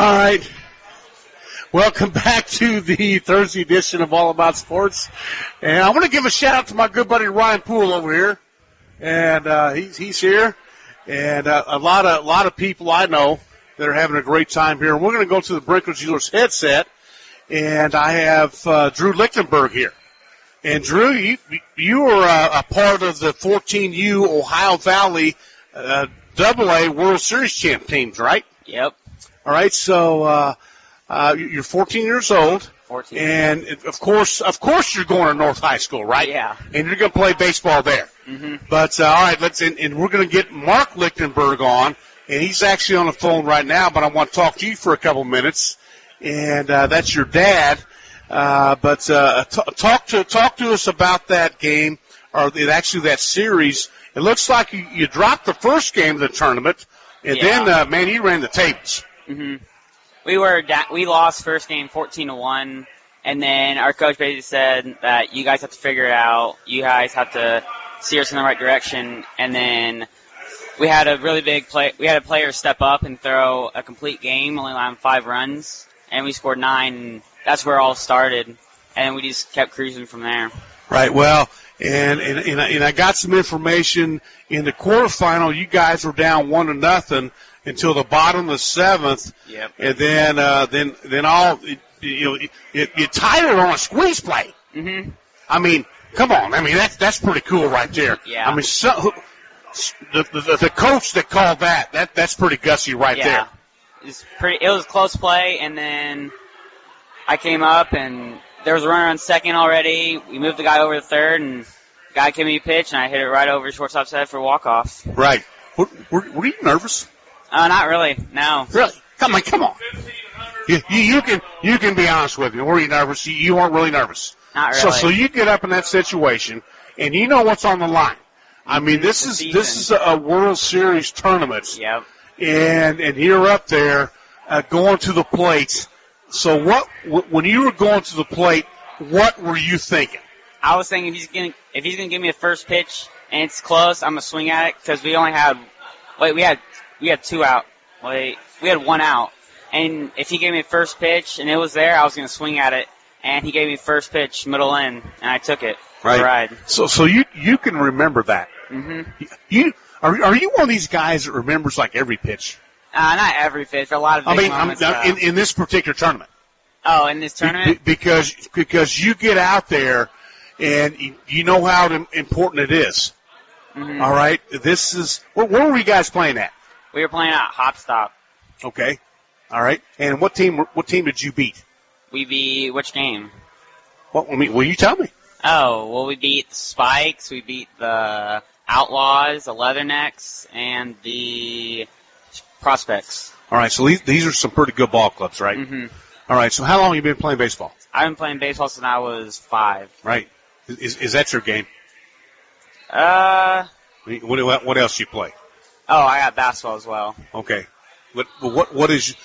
All right. Welcome back to the Thursday edition of All About Sports. And I want to give a shout-out to my good buddy Ryan Poole over here. And he's here. And a lot of people I know that are having a great time here. We're going to go to the Brinker Jewelers headset. And I have Drew Lichtenberg here. And, Drew, you were a part of the 14U Ohio Valley AA World Series champ teams, right? Yep. All right, so you're 14 years old. 14. And, of course, you're going to North High School, right? Yeah. And you're going to play baseball there. Mm-hmm. But, all right, and we're going to get Mark Lichtenberg on. And he's actually on the phone right now, but I want to talk to you for a couple minutes. And that's your dad. But talk to us about that game, or actually that series. It looks like you dropped the first game of the tournament, and then, man, you ran the tables. Mm-hmm. We lost first game 14-1, and then our coach basically said that you guys have to figure it out. You guys have to steer us in the right direction, and then we had a really big play. We had a player step up and throw a complete game, only allowing 5 runs, and we scored 9. And that's where it all started, and we just kept cruising from there. Right. Well, and I got some information in the quarterfinal. You guys were down 1-0 until the bottom of the 7th. Yep. And then all you tied it on a squeeze play. Mm-hmm. I mean, come on. I mean, that's pretty cool right there. Yeah. I mean, the coach that called that's pretty gutsy right there. It was a close play, and then I came up, and there was a runner on second already. We moved the guy over to third, and the guy gave me a pitch, and I hit it right over shortstop's head for a walk-off. Right. Were you nervous? Not really, no. Really? Come on. You can be honest with me. Were you nervous? You weren't really nervous. Not really. So you get up in that situation, and you know what's on the line. I mean, this is a World Series tournament. Yep. And you're up there going to the plate. So when you were going to the plate, what were you thinking? I was thinking if he's gonna give me a first pitch and it's close, I'm gonna swing at it because we had 2 out. We had 1 out, and if he gave me a first pitch and it was there, I was gonna swing at it. And he gave me first pitch, middle in, and I took it. Right. Ride. So you can remember that. Mm-hmm. Are you one of these guys that remembers like every pitch? Not every pitch, but a lot of big moments. In this particular tournament. Oh, in this tournament? Because you get out there and you know how important it is. Mm-hmm. All right? This is where were you guys playing at? We were playing at Hopstop. Okay. All right. And what team did you beat? We beat which game? Will you tell me? Oh, well, we beat the Spikes, we beat the Outlaws, the Leathernecks, and the Prospects. All right, so these are some pretty good ball clubs, right? Mm-hmm. All right, so how long have you been playing baseball? I've been playing baseball since I was 5. Right. Is that your game? What else do you play? Oh, I got basketball as well. Okay. What is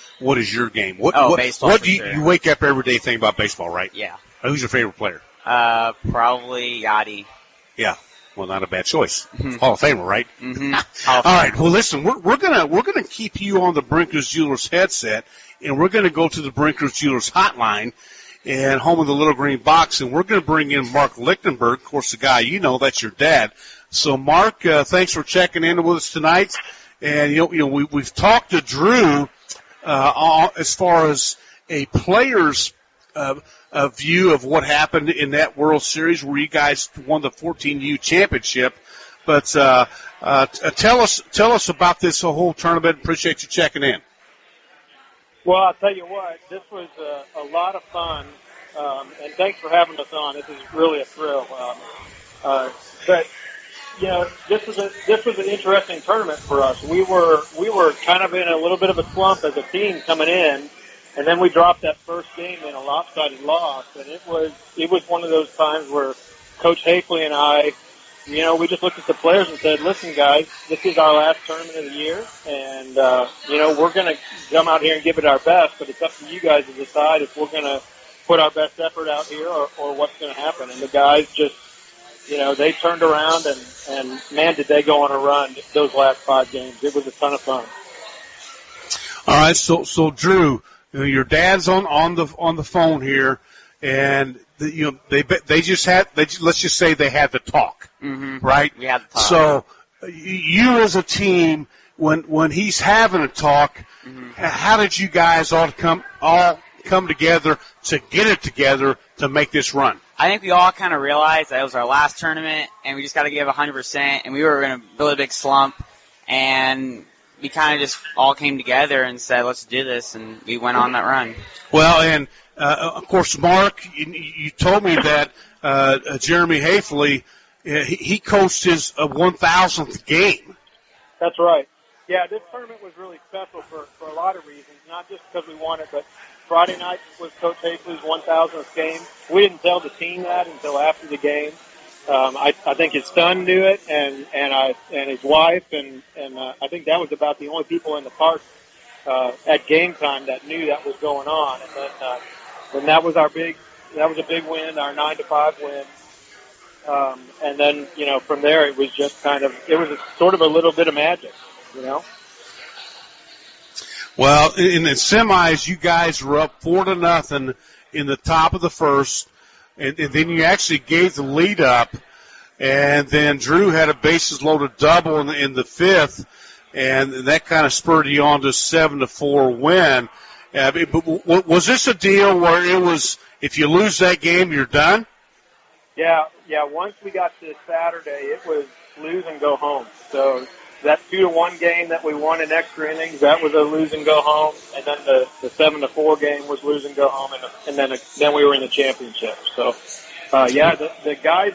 your game? Baseball. What do you wake up every day thinking about baseball, right? Yeah. Who's your favorite player? Probably Yachty. Yeah. Well, not a bad choice. Mm-hmm. Hall of Famer, right? Mm-hmm. All right. Well, listen, we're gonna keep you on the Brinkers Jewelers headset, and we're gonna go to the Brinkers Jewelers hotline, and home of the Little Green Box, and we're gonna bring in Mark Lichtenberg, of course, the guy you know, that's your dad. So, Mark, thanks for checking in with us tonight. And we've talked to Drew as far as a player's view of what happened in that World Series where you guys won the 14U championship. But tell us about this whole tournament. Appreciate you checking in. Well, I'll tell you what, this was a lot of fun, and thanks for having us on. This is really a thrill. But this was an interesting tournament for us. We were kind of in a little bit of a slump as a team coming in, and then we dropped that first game in a lopsided loss, and it was one of those times where Coach Hafley and I, we just looked at the players and said, "Listen, guys, this is our last tournament of the year, and we're going to come out here and give it our best, but it's up to you guys to decide if we're going to put our best effort out here or what's going to happen." And the guys just, they turned around and man, did they go on a run those last 5 games. It was a ton of fun. All right, so Drew, your dad's on the phone here, and let's just say they had to talk, right? We had to talk. So you as a team, when he's having a talk, how did you guys all come together to get it together to make this run? I think we all kind of realized that it was our last tournament, and we just got to give 100%, and we were in a really big slump, and we kind of just all came together and said, let's do this, and we went on that run. Well, and, of course, Mark, you told me that Jeremy Hafley, he coached his 1,000th game. That's right. Yeah, this tournament was really special for a lot of reasons, not just because we won it, but Friday night was Coach Hafley's 1,000th game. We didn't tell the team that until after the game. I think his son knew it, and his wife, and I think that was about the only people in the park at game time that knew that was going on. And then that was a big win, our 9-5 win. And then from there it was just sort of a little bit of magic, Well, in the semis, you guys were up 4-0 in the top of the first, and then you actually gave the lead up, and then Drew had a bases-loaded double in the fifth, and that kind of spurred you on to a 7-4 win. But was this a deal where it was, if you lose that game, you're done? Yeah. Once we got to Saturday, it was lose and go home. So that 2-1 game that we won in extra innings, that was a lose and go home, and then the 7-4 game was lose and go home, and then we were in the championship. So, the guys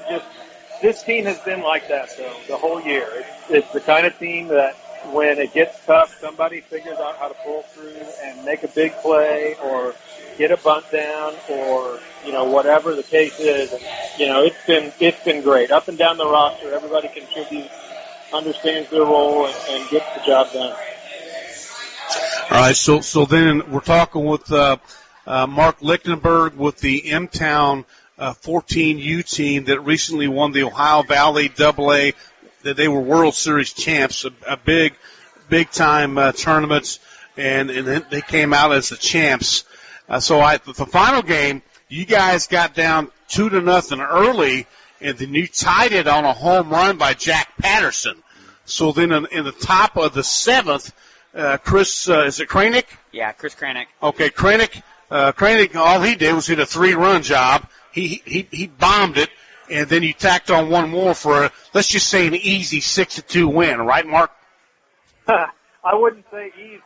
this team has been like that the whole year. It's the kind of team that when it gets tough, somebody figures out how to pull through and make a big play or get a bunt down or whatever the case is. And, it's been great up and down the roster. Everybody contributes, understands their role, and gets the job done. All right, so then we're talking with Mark Lichtenberg with the M-Town 14U team that recently won the Ohio Valley AA. That they were World Series champs, a big time tournament, and then they came out as the champs. The final game, you guys got down 2-0 early, and then you tied it on a home run by Jack Patterson. So then in the top of the seventh, Chris, is it Kranick? Yeah, Chris Kranick. Okay, Kranick, all he did was hit a 3-run job. He bombed it, and then you tacked on one more for let's just say an easy 6-2 win, right, Mark? I wouldn't say easy.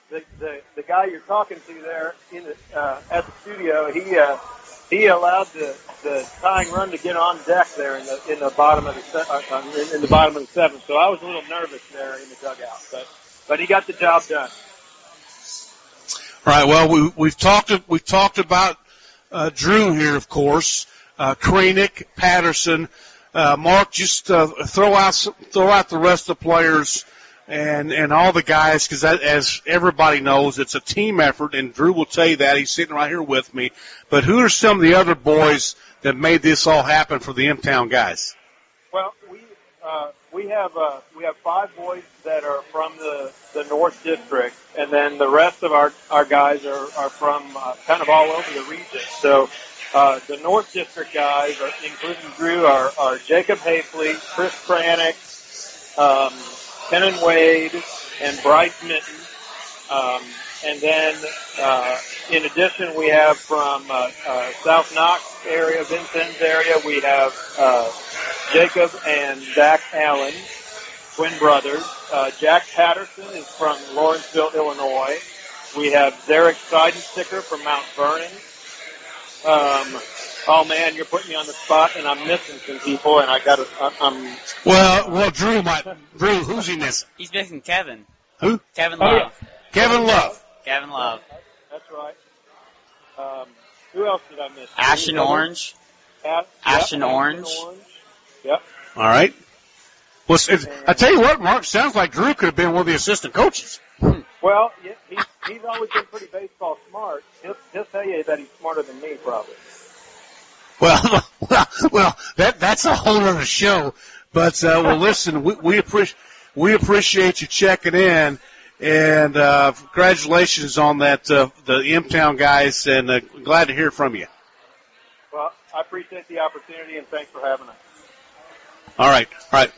The guy you're talking to there at the studio, he allowed the tying run to get on deck there in the bottom of the seventh. So I was a little nervous there in the dugout, but he got the job done. All right. Well, we've talked about Drew here, of course. Kranick, Patterson, Mark. Just throw out the rest of the players and all the guys, because as everybody knows, it's a team effort, and Drew will tell you that. He's sitting right here with me. But who are some of the other boys that made this all happen for the M-Town guys? Well, we have 5 boys that are from the North District, and then the rest of our guys are from kind of all over the region. So the North District guys, including Drew, are Jacob Hafley, Chris Kranick, Kenan Wade, and Bryce Minton. And then, in addition, we have from South Knox area, Vincennes area, we have Jacob and Zach Allen, twin brothers. Jack Patterson is from Lawrenceville, Illinois. We have Zarek Seidensticker from Mount Vernon. Oh man, you're putting me on the spot, and I'm missing some people, and I'm. Well, Drew, who's he missing? He's missing Kevin. Who? Kevin Love. Yeah. Kevin Love. Kevin Love. That's right. Who else did I miss? Ashton Orange. Ashton Orange. Yep. All right. Well, I tell you what, Mark, sounds like Drew could have been one of the assistant coaches. Well, he's always been pretty baseball smart. He'll tell you that he's smarter than me, probably. Well, that's a whole other show. But listen, we appreciate you checking in, And congratulations on that, the M-Town guys, and glad to hear from you. Well, I appreciate the opportunity, and thanks for having us. All right.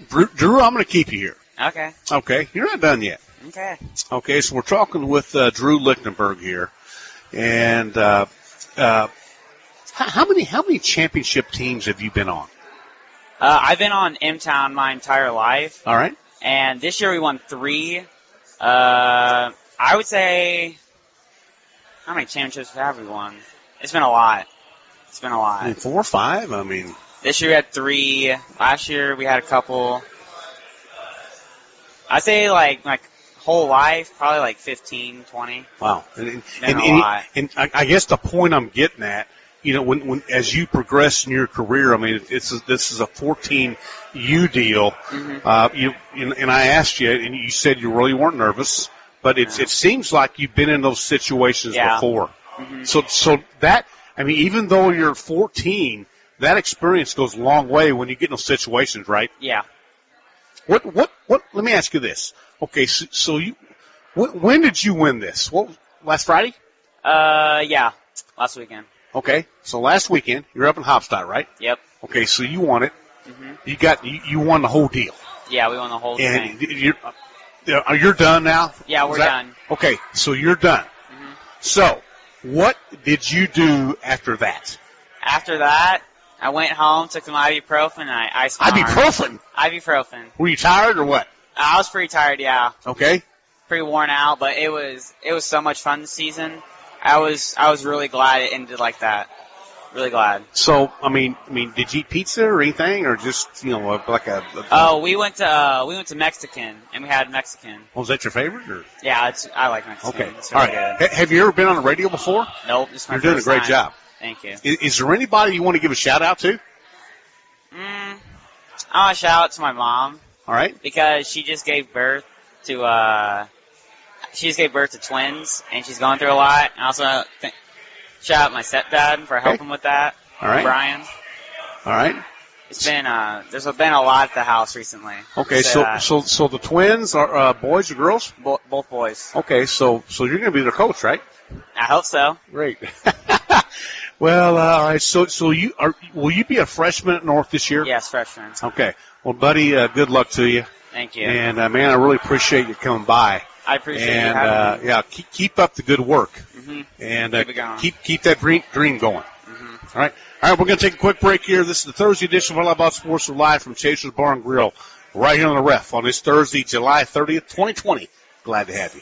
Drew, I'm going to keep you here. Okay. Okay, you're not done yet. Okay. Okay, so we're talking with Drew Lichtenberg here, and how many championship teams have you been on? I've been on M-Town my entire life. All right. And this year we won 3. I would say, how many championships have we won? It's been a lot. I mean, 4 or 5. I mean, this year we had 3. Last year we had a couple. I'd say like whole life, probably like 15, 20. Wow. And I guess the point I'm getting at, you know, when as you progress in your career, I mean, this is a 14U deal. Mm-hmm. And I asked you, and you said you really weren't nervous, but it seems like you've been in those situations before. Mm-hmm. So that, I mean, even though you're 14, that experience goes a long way when you get in those situations, right? Yeah. What? Let me ask you this. Okay, so you, when did you win this? What, last Friday? Yeah, last weekend. Okay, so last weekend you're up in Hopstadt, right? Yep. Okay, so you won it. Mm-hmm. You won the whole deal. Yeah, we won the whole and thing. You're done now? Yeah, we're done. Okay, so you're done. Mm-hmm. So, what did you do after that? After that, I went home, took some ibuprofen, and I iced my arm. Ibuprofen. Were you tired or what? I was pretty tired, yeah. Okay. Pretty worn out, but it was so much fun this season. I was really glad it ended like that. Really glad. So, I mean, did you eat pizza or anything, or just, you know, like a we went to Mexican, and we had Mexican. Was that your favorite, or? Yeah, I like Mexican. Okay. It's really All right. good. Have you ever been on the radio before? Nope. This is my You're doing a first great time. job. Thank you. Is there anybody you want to give a shout out to? I want to shout out to my mom. All right. Because she just gave birth to twins, and she's going through a lot. And also shout out my stepdad for helping with that. All right. Brian. All right. It's been there's been a lot at the house recently. Okay, so the twins are boys or girls? Both boys. Okay, so you're going to be their coach, right? I hope so. Great. Well, all right. So will you be a freshman at North this year? Yes, freshman. Okay. Well, buddy, good luck to you. Thank you. And man, I really appreciate you coming by. I appreciate you having me. Yeah, keep up the good work. Mm-hmm. And keep it going. Keep that dream going. Mm-hmm. All right. We're going to take a quick break here. This is the Thursday edition of All About Sports Live from Chaser's Bar and Grill, right here on the Ref on this Thursday, July 30th, 2020. Glad to have you.